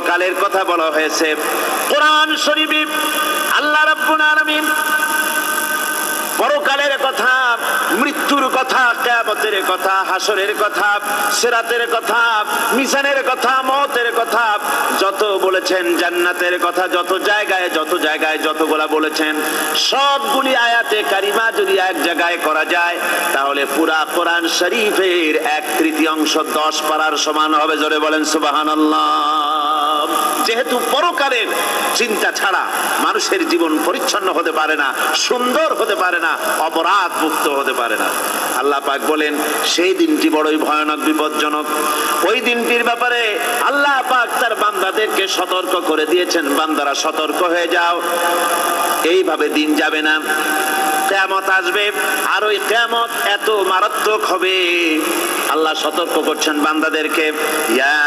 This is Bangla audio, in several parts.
পরকালের কথা বলা হয়েছে। কোরআন শরীফে আল্লাহ রাব্বুল আলামিন পরকালের কথা, মৃত্যুর কথা, কিয়ামতের কথা, হাসরের কথা, সিরাতের কথা, মিজানের কথা, মওতের কথা যত বলেছেন, জান্নাতের কথা যত জায়গায় যতগুলা বলেছেন, সবগুলি আয়াতে কারিমা যদি এক জায়গায় করা যায় তাহলে পুরা কোরআন শরীফের 1/3 10 পারার সমান হবে। জোরে বলেন সুবহানাল্লাহ। যেহেতু পরকালের চিন্তা ছাড়া মানুষের জীবন পরিচ্ছন্ন হতে পারে না, সুন্দর হতে পারে না, অপরাধ মুক্ত হতে পারে না। আল্লাহ পাক বলেন সেই দিনটি বড়ই ভয়ানক, বিপজ্জনক। ওই দিনটির ব্যাপারে আল্লাহ পাক তার বান্দাদেরকে সতর্ক করে দিয়েছেন, বান্দারা সতর্ক হয়ে যাও, এইভাবে দিন যাবে না, কিয়ামত আসবে। আর ওই কিয়ামত এত মারাত্মক হবে, আল্লাহ সতর্ক করছেন বান্দাদেরকে। ইয়া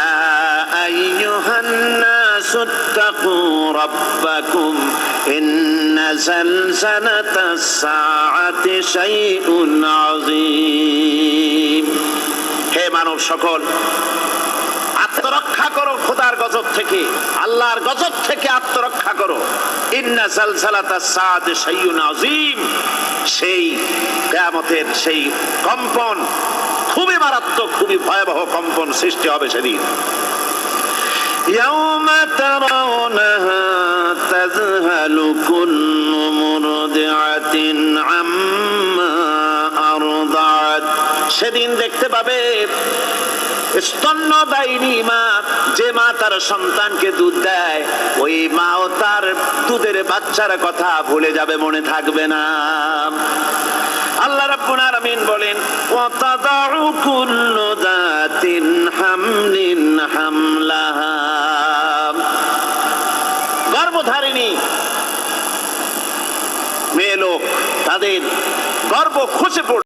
আইয়ুহান নাসু তাকু রাব্বাকুম ইন্না যালজালাতাস সাআতি শাইউন আযীম। হে মানব সকল, আত্মরক্ষা করো খোদার গজব থেকে, আল্লাহর গজব থেকে আত্মরক্ষা করো। ইন্না যালজালাতাস সাআতি শাইউন আযীম, সেই কিয়ামতের সেই কম্পন খুবই মারাত্মক, খুবই ভয়াবহ কম্পন সৃষ্টি হবে সেদিন। ইয়াউমা তারাউনাহা তাযহালু কুল্লু মুরদিআতিন আম্মা আরদাআত। সেদিন দেখতে পাবে স্তন্যদায়িনী মা, যে মা তার সন্তানকে দুধ দেয়, ওই মাও তার দুধের বাচ্চার কথা ভুলে যাবে, মনে থাকবে না। আল্লাহ রাব্বুল আলামিন বলেন ওয়াতাদাউ কুল্লু যাতিন হামলিন হামলাহা। গর্ভধারিণী মেয়ে লোক তাদের গর্ভ খসে পড়ে